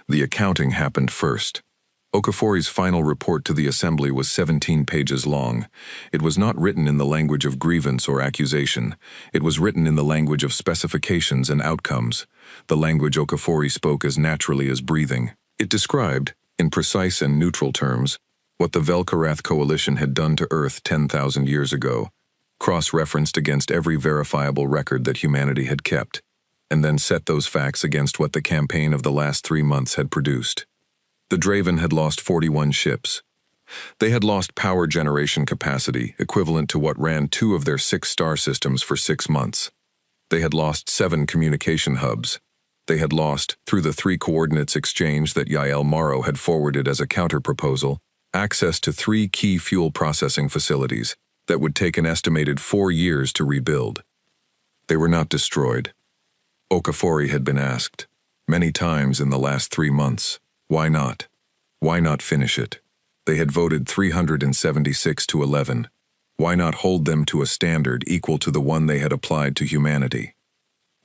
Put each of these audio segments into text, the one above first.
The accounting happened first. Okafori's final report to the assembly was 17 pages long. It was not written in the language of grievance or accusation. It was written in the language of specifications and outcomes, the language Okafori spoke as naturally as breathing. It described, in precise and neutral terms, what the Velkarath coalition had done to Earth 10,000 years ago, cross-referenced against every verifiable record that humanity had kept, and then set those facts against what the campaign of the last 3 months had produced. The Draven had lost 41 ships. They had lost power generation capacity equivalent to what ran 2 of their 6 star systems for 6 months. They had lost 7 communication hubs. They had lost, through the 3 coordinates exchange that Yael Morrow had forwarded as a counterproposal, access to 3 key fuel processing facilities that would take an estimated 4 years to rebuild. They were not destroyed. Okafori had been asked, many times in the last 3 months, why not? Why not finish it? They had voted 376 to 11. Why not hold them to a standard equal to the one they had applied to humanity?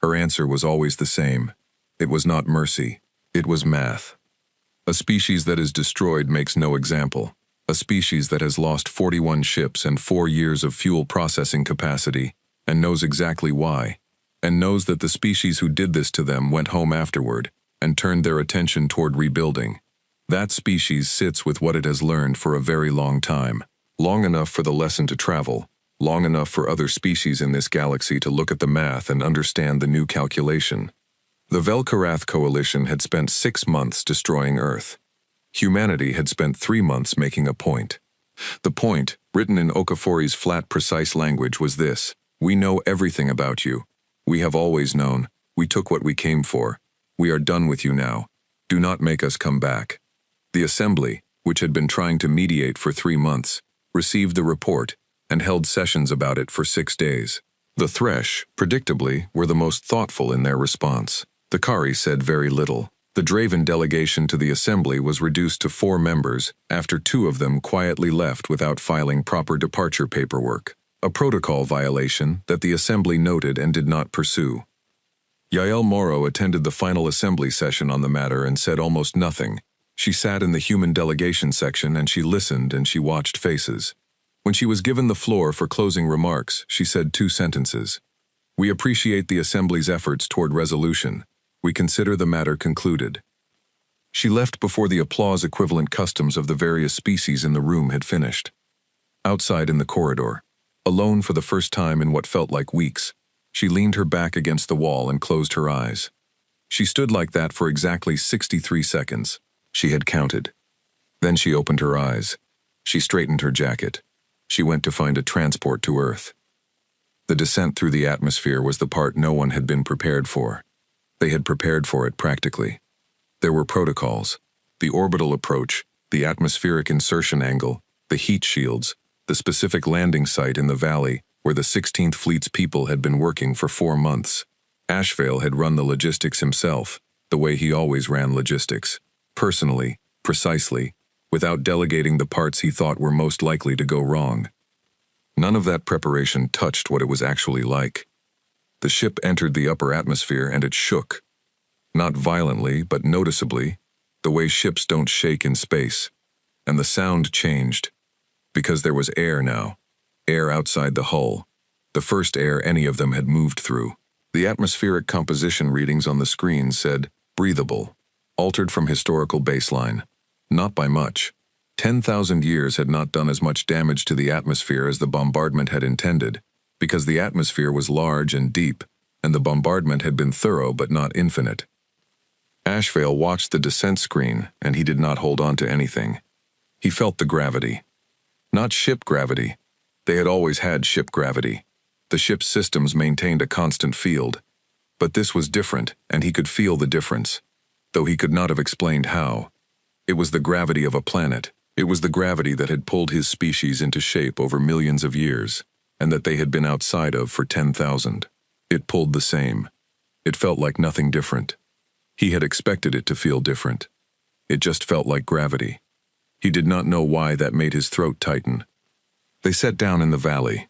Her answer was always the same. It was not mercy. It was math. A species that is destroyed makes no example. A species that has lost 41 ships and 4 years of fuel processing capacity, and knows exactly why, and knows that the species who did this to them went home afterward, and turned their attention toward rebuilding. That species sits with what it has learned for a very long time, long enough for the lesson to travel, long enough for other species in this galaxy to look at the math and understand the new calculation. The Velkarath coalition had spent 6 months destroying Earth. Humanity had spent 3 months making a point. The point, written in Okafori's flat, precise language, was this: we know everything about you. We have always known. We took what we came for. We are done with you now. Do not make us come back. The assembly, which had been trying to mediate for 3 months, received the report and held sessions about it for 6 days. The Thresh, predictably, were the most thoughtful in their response. The Kari said very little. The Draven delegation to the assembly was reduced to 4 members after 2 of them quietly left without filing proper departure paperwork, a protocol violation that the assembly noted and did not pursue. Yael Morrow attended the final assembly session on the matter and said almost nothing. She sat in the human delegation section and she listened and she watched faces. When she was given the floor for closing remarks, she said 2 sentences. We appreciate the assembly's efforts toward resolution. We consider the matter concluded. She left before the applause-equivalent customs of the various species in the room had finished. Outside in the corridor, alone for the first time in what felt like weeks, she leaned her back against the wall and closed her eyes. She stood like that for exactly 63 seconds. She had counted. Then she opened her eyes. She straightened her jacket. She went to find a transport to Earth. The descent through the atmosphere was the part no one had been prepared for. They had prepared for it practically. There were protocols: the orbital approach, the atmospheric insertion angle, the heat shields, the specific landing site in the valley where the 16th Fleet's people had been working for 4 months. Ashvale had run the logistics himself, the way he always ran logistics, personally, precisely, without delegating the parts he thought were most likely to go wrong. None of that preparation touched what it was actually like. The ship entered the upper atmosphere and it shook. Not violently, but noticeably, the way ships don't shake in space. And the sound changed, because there was air now. Air outside the hull, the first air any of them had moved through. The atmospheric composition readings on the screen said, breathable, altered from historical baseline. Not by much. 10,000 years had not done as much damage to the atmosphere as the bombardment had intended, because the atmosphere was large and deep, and the bombardment had been thorough but not infinite. Ashvale watched the descent screen, and he did not hold on to anything. He felt the gravity. Not ship gravity. They had always had ship gravity. The ship's systems maintained a constant field. But this was different, and he could feel the difference, though he could not have explained how. It was the gravity of a planet. It was the gravity that had pulled his species into shape over millions of years, and that they had been outside of for 10,000. It pulled the same. It felt like nothing different. He had expected it to feel different. It just felt like gravity. He did not know why that made his throat tighten. They sat down in the valley.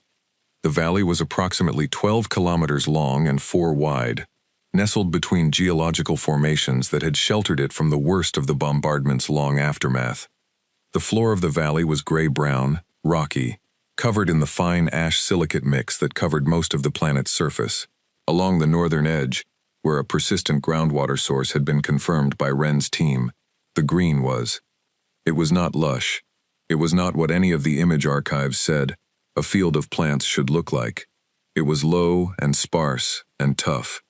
The valley was approximately 12 kilometers long and 4 wide. nestled between geological formations that had sheltered it from the worst of the bombardment's long aftermath. The floor of the valley was gray-brown, rocky, covered in the fine ash-silicate mix that covered most of the planet's surface. Along the northern edge, where a persistent groundwater source had been confirmed by Wren's team, the green was. It was not lush. It was not what any of the image archives said a field of plants should look like. It was low and sparse and tough,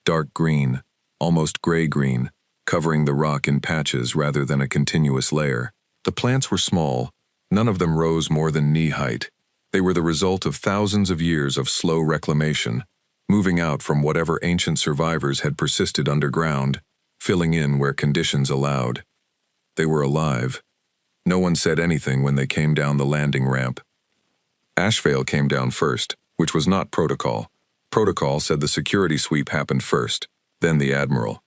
dark green, almost gray-green, covering the rock in patches rather than a continuous layer. The plants were small. None of them rose more than knee-height. They were the result of thousands of years of slow reclamation, moving out from whatever ancient survivors had persisted underground, filling in where conditions allowed. They were alive. No one said anything when they came down the landing ramp. Ashvale came down first, which was not protocol. Protocol said the security sweep happened first, then the admiral.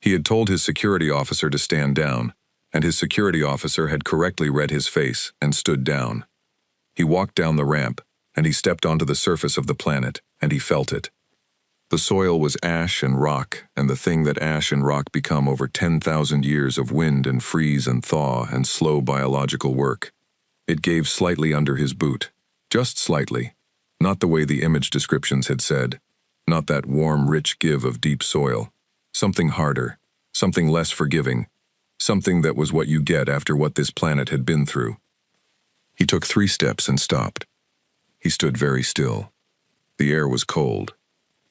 He had told his security officer to stand down, and his security officer had correctly read his face and stood down. He walked down the ramp, and he stepped onto the surface of the planet, and he felt it. The soil was ash and rock, and the thing that ash and rock become over 10,000 years of wind and freeze and thaw and slow biological work. It gave slightly under his boot. Just slightly. Not the way the image descriptions had said. Not that warm, rich give of deep soil. Something harder. Something less forgiving. Something that was what you get after what this planet had been through. He took 3 steps and stopped. He stood very still. The air was cold.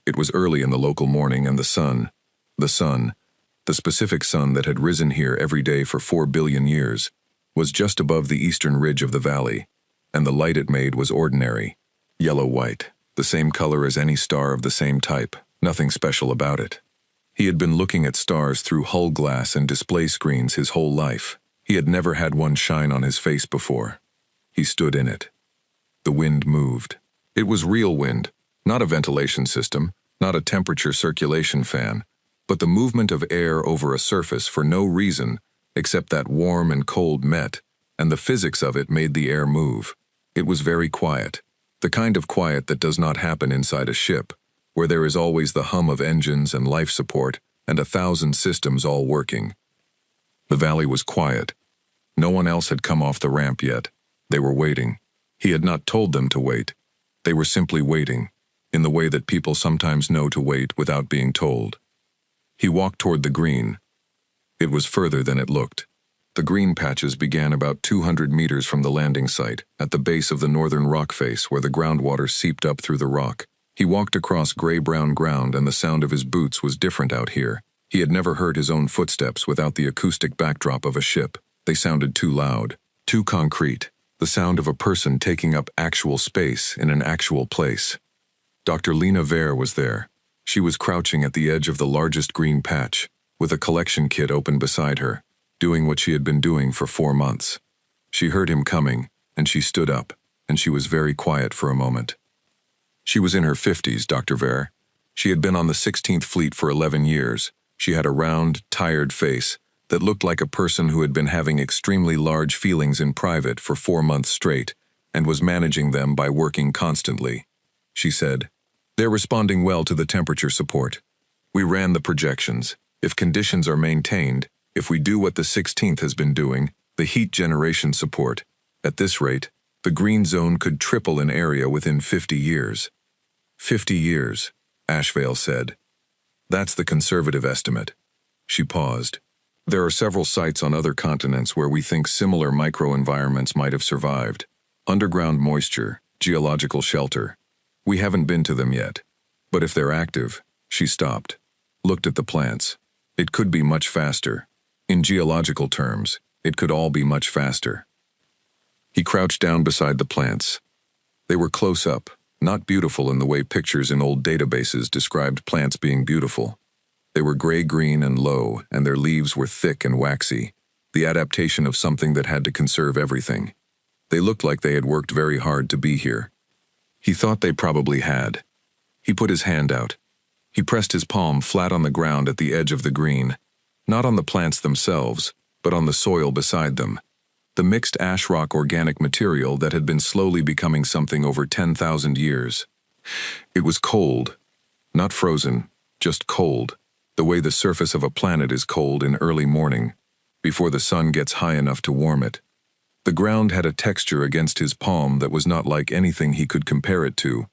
It was early in the local morning, and the sun, the specific sun that had risen here every day for 4 billion years, was just above the eastern ridge of the valley, and the light it made was ordinary, yellow-white, the same color as any star of the same type, nothing special about it. He had been looking at stars through hull glass and display screens his whole life. He had never had one shine on his face before. He stood in it. The wind moved. It was real wind, not a ventilation system, not a temperature circulation fan, but the movement of air over a surface for no reason except that warm and cold met, and the physics of it made the air move. It was very quiet, the kind of quiet that does not happen inside a ship, where there is always the hum of engines and life support and 1,000 systems all working. The valley was quiet. No one else had come off the ramp yet. They were waiting. He had not told them to wait. They were simply waiting, in the way that people sometimes know to wait without being told. He walked toward the green. It was further than it looked. The green patches began about 200 meters from the landing site, at the base of the northern rock face where the groundwater seeped up through the rock. He walked across gray-brown ground, and the sound of his boots was different out here. He had never heard his own footsteps without the acoustic backdrop of a ship. They sounded too loud, too concrete. The sound of a person taking up actual space in an actual place. Dr. Lena Vare was there. She was crouching at the edge of the largest green patch, with a collection kit open beside her, doing what she had been doing for 4 months. She heard him coming, and she stood up, and she was very quiet for a moment. She was in her 50s, Dr. Vare. She had been on the 16th Fleet for 11 years. She had a round, tired face that looked like a person who had been having extremely large feelings in private for 4 months straight and was managing them by working constantly. She said, "They're responding well to the temperature support. We ran the projections. If conditions are maintained, if we do what the 16th has been doing, the heat generation support, at this rate, the green zone could triple in area within 50 years. 50 years, Ashvale said. That's the conservative estimate." She paused. "There are several sites on other continents where we think similar microenvironments might have survived. Underground moisture, geological shelter. We haven't been to them yet. But if they're active," she stopped, looked at the plants. "It could be much faster. In geological terms, it could all be much faster." He crouched down beside the plants. They were close up, not beautiful in the way pictures in old databases described plants being beautiful. They were gray-green and low, and their leaves were thick and waxy, the adaptation of something that had to conserve everything. They looked like they had worked very hard to be here. He thought they probably had. He put his hand out. He pressed his palm flat on the ground at the edge of the green, not on the plants themselves, but on the soil beside them. The mixed ash rock organic material that had been slowly becoming something over 10,000 years. It was cold, not frozen, just cold, the way the surface of a planet is cold in early morning, before the sun gets high enough to warm it. The ground had a texture against his palm that was not like anything he could compare it to,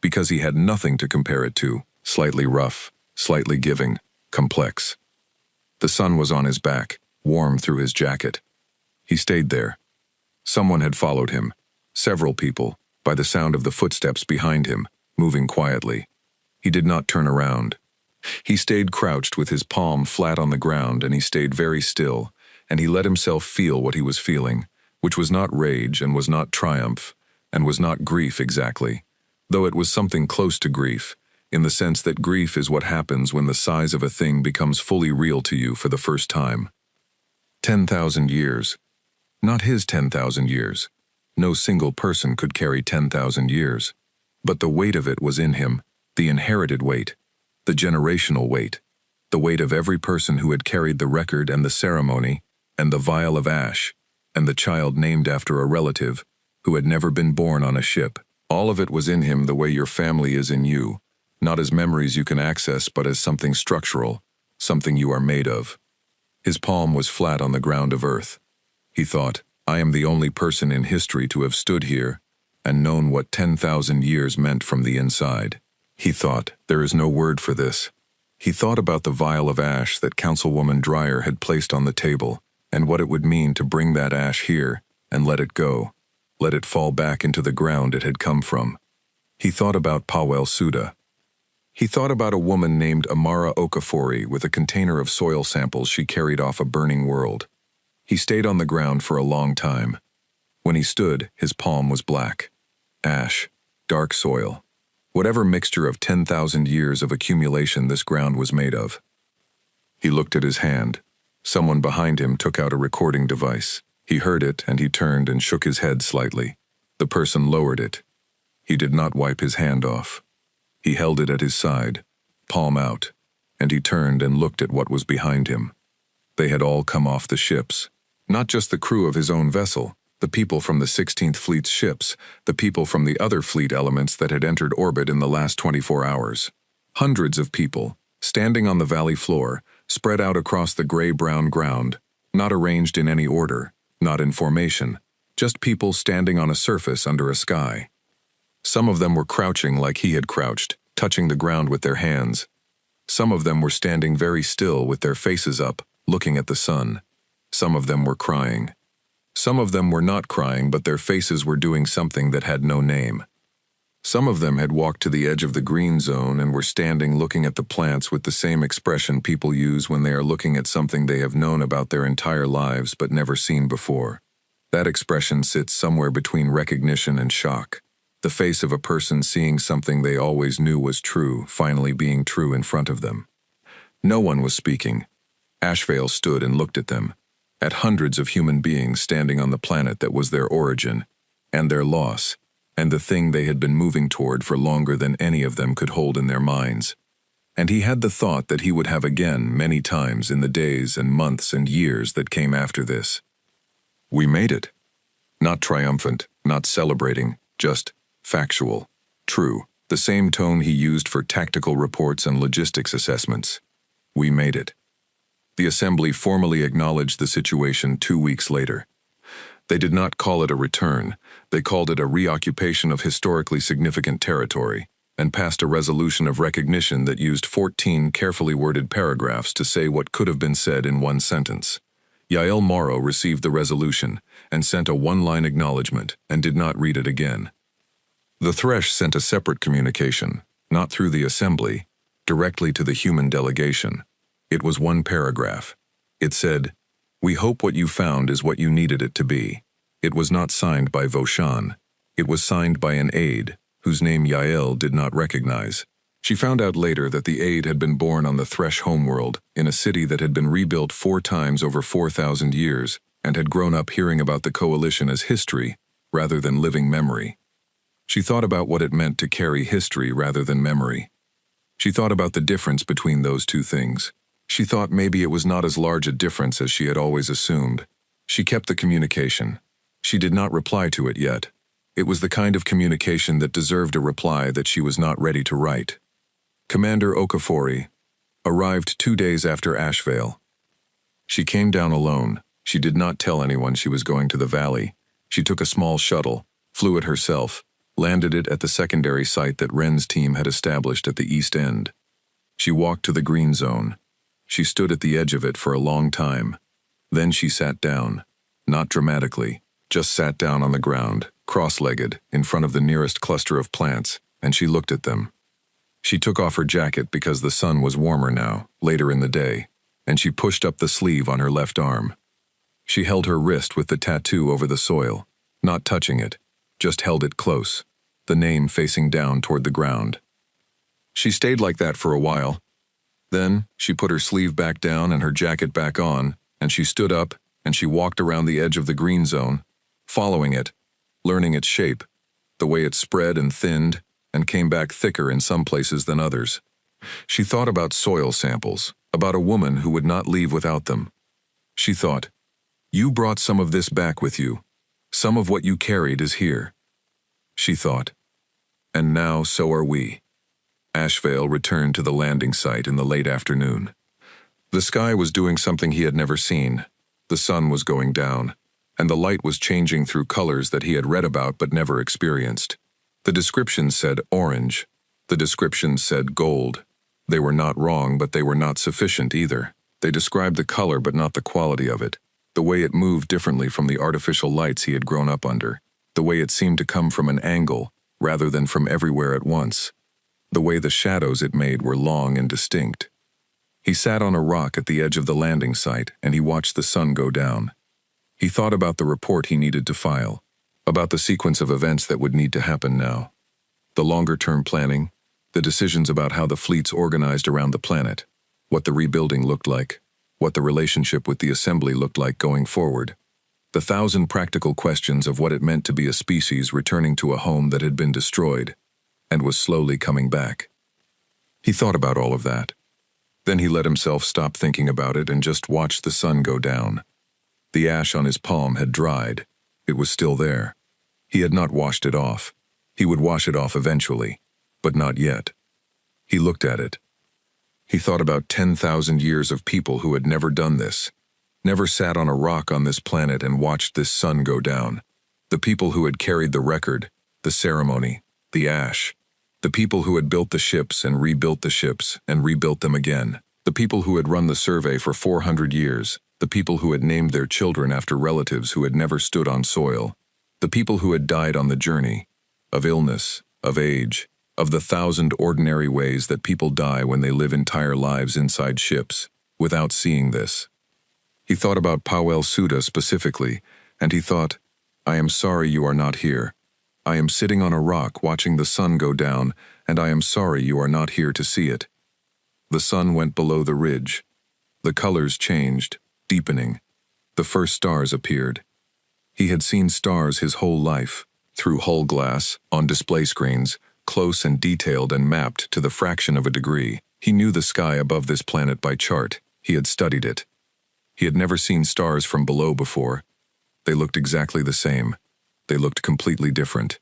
because he had nothing to compare it to, slightly rough, slightly giving, complex. The sun was on his back, warm through his jacket. He stayed there. Someone had followed him, several people, by the sound of the footsteps behind him, moving quietly. He did not turn around. He stayed crouched with his palm flat on the ground, and he stayed very still, and he let himself feel what he was feeling, which was not rage and was not triumph, and was not grief exactly, though it was something close to grief, in the sense that grief is what happens when the size of a thing becomes fully real to you for the first time. 10,000 years. Not his 10,000 years. No single person could carry 10,000 years. But the weight of it was in him, the inherited weight, the generational weight, the weight of every person who had carried the record and the ceremony, and the vial of ash, and the child named after a relative, who had never been born on a ship. All of it was in him the way your family is in you, not as memories you can access but as something structural, something you are made of. His palm was flat on the ground of earth. He thought, I am the only person in history to have stood here and known what 10,000 years meant from the inside. He thought, there is no word for this. He thought about the vial of ash that Councilwoman Dreyer had placed on the table, and what it would mean to bring that ash here and let it go, let it fall back into the ground it had come from. He thought about Powell Suda. He thought about a woman named Amara Okafor with a container of soil samples she carried off a burning world. He stayed on the ground for a long time. When he stood, his palm was black. Ash, dark soil, whatever mixture of 10,000 years of accumulation this ground was made of. He looked at his hand. Someone behind him took out a recording device. He heard it, and he turned and shook his head slightly. The person lowered it. He did not wipe his hand off. He held it at his side, palm out, and he turned and looked at what was behind him. They had all come off the ships. Not just the crew of his own vessel, the people from the 16th Fleet's ships, the people from the other fleet elements that had entered orbit in the last 24 hours. Hundreds of people, standing on the valley floor, spread out across the gray-brown ground, not arranged in any order, not in formation, just people standing on a surface under a sky. Some of them were crouching like he had crouched, touching the ground with their hands. Some of them were standing very still with their faces up, looking at the sun. Some of them were crying. Some of them were not crying, but their faces were doing something that had no name. Some of them had walked to the edge of the green zone and were standing looking at the plants with the same expression people use when they are looking at something they have known about their entire lives but never seen before. That expression sits somewhere between recognition and shock. The face of a person seeing something they always knew was true, finally being true in front of them. No one was speaking. Ashvale stood and looked at them, at hundreds of human beings standing on the planet that was their origin, and their loss, and the thing they had been moving toward for longer than any of them could hold in their minds. And he had the thought that he would have again many times in the days and months and years that came after this. We made it. Not triumphant, not celebrating, just factual, true, the same tone he used for tactical reports and logistics assessments. We made it. The assembly formally acknowledged the situation 2 weeks later. They did not call it a return, they called it a reoccupation of historically significant territory, and passed a resolution of recognition that used 14 carefully worded paragraphs to say what could have been said in one sentence. Yael Morrow received the resolution and sent a one-line acknowledgement and did not read it again. The Thresh sent a separate communication, not through the assembly, directly to the human delegation. It was one paragraph. It said, "We hope what you found is what you needed it to be." It was not signed by Voshan. It was signed by an aide, whose name Yael did not recognize. She found out later that the aide had been born on the Thresh homeworld, in a city that had been rebuilt 4 times over 4,000 years, and had grown up hearing about the coalition as history, rather than living memory. She thought about what it meant to carry history rather than memory. She thought about the difference between those two things. She thought maybe it was not as large a difference as she had always assumed. She kept the communication. She did not reply to it yet. It was the kind of communication that deserved a reply that she was not ready to write. Commander Okafor arrived 2 days after Ashvale. She came down alone. She did not tell anyone she was going to the valley. She took a small shuttle, flew it herself, landed it at the secondary site that Wren's team had established at the east end. She walked to the green zone. She stood at the edge of it for a long time. Then she sat down, not dramatically, just sat down on the ground, cross-legged, in front of the nearest cluster of plants, and she looked at them. She took off her jacket because the sun was warmer now, later in the day, and she pushed up the sleeve on her left arm. She held her wrist with the tattoo over the soil, not touching it, just held it close, the name facing down toward the ground. She stayed like that for a while. Then, she put her sleeve back down and her jacket back on, and she stood up, and she walked around the edge of the green zone, following it, learning its shape, the way it spread and thinned, and came back thicker in some places than others. She thought about soil samples, about a woman who would not leave without them. She thought, "You brought some of this back with you. Some of what you carried is here." She thought, "And now so are we." Ashvale returned to the landing site in the late afternoon. The sky was doing something he had never seen. The sun was going down, and the light was changing through colors that he had read about but never experienced. The descriptions said orange. The descriptions said gold. They were not wrong, but they were not sufficient either. They described the color but not the quality of it, the way it moved differently from the artificial lights he had grown up under, the way it seemed to come from an angle rather than from everywhere at once, the way the shadows it made were long and distinct. He sat on a rock at the edge of the landing site and he watched the sun go down. He thought about the report he needed to file, about the sequence of events that would need to happen now, the longer-term planning, the decisions about how the fleets organized around the planet, what the rebuilding looked like, what the relationship with the assembly looked like going forward, the 1,000 practical questions of what it meant to be a species returning to a home that had been destroyed and was slowly coming back. He thought about all of that. Then he let himself stop thinking about it and just watched the sun go down. The ash on his palm had dried. It was still there. He had not washed it off. He would wash it off eventually, but not yet. He looked at it. He thought about 10,000 years of people who had never done this, never sat on a rock on this planet and watched this sun go down. The people who had carried the record, the ceremony, the ash. The people who had built the ships and rebuilt the ships and rebuilt them again. The people who had run the survey for 400 years. The people who had named their children after relatives who had never stood on soil. The people who had died on the journey, of illness, of age, of the 1,000 ordinary ways that people die when they live entire lives inside ships, without seeing this. He thought about Powell Suda specifically, and he thought, "I am sorry you are not here. I am sitting on a rock watching the sun go down, and I am sorry you are not here to see it." The sun went below the ridge. The colors changed, deepening. The first stars appeared. He had seen stars his whole life, through hull glass, on display screens, close and detailed and mapped to the fraction of a degree. He knew the sky above this planet by chart. He had studied it. He had never seen stars from below before. They looked exactly the same. They looked completely different.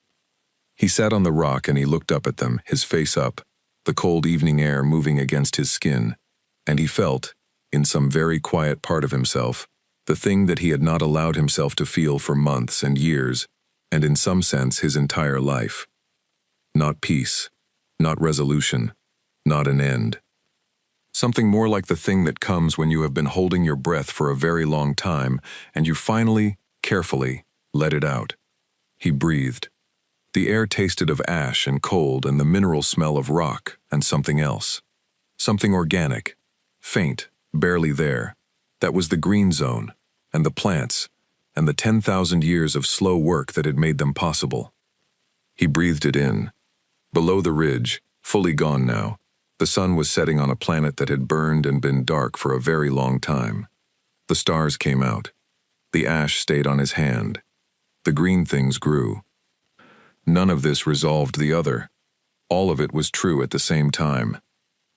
He sat on the rock and he looked up at them, his face up, the cold evening air moving against his skin, and he felt, in some very quiet part of himself, the thing that he had not allowed himself to feel for months and years, and in some sense his entire life. Not peace, not resolution, not an end. Something more like the thing that comes when you have been holding your breath for a very long time and you finally, carefully, let it out. He breathed. The air tasted of ash and cold and the mineral smell of rock and something else. Something organic, faint, barely there. That was the green zone, and the plants, and the 10,000 years of slow work that had made them possible. He breathed it in. Below the ridge, fully gone now, the sun was setting on a planet that had burned and been dark for a very long time. The stars came out. The ash stayed on his hand. The green things grew. None of this resolved the other. All of it was true at the same time.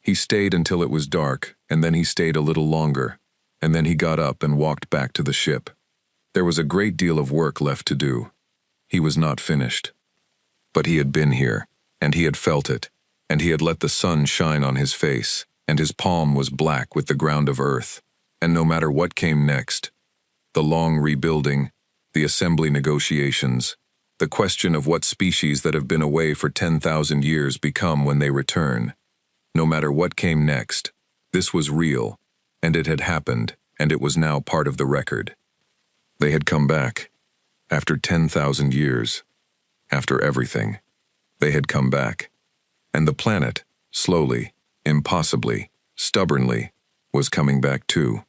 He stayed until it was dark, and then he stayed a little longer, and then he got up and walked back to the ship. There was a great deal of work left to do. He was not finished. But he had been here, and he had felt it. and he had let the sun shine on his face, and his palm was black with the ground of earth. And no matter what came next, the long rebuilding, the assembly negotiations, the question of what species that have been away for 10,000 years become when they return. No matter what came next, this was real, and it had happened, and it was now part of the record. They had come back. After 10,000 years. After everything. They had come back. And the planet, slowly, impossibly, stubbornly, was coming back too.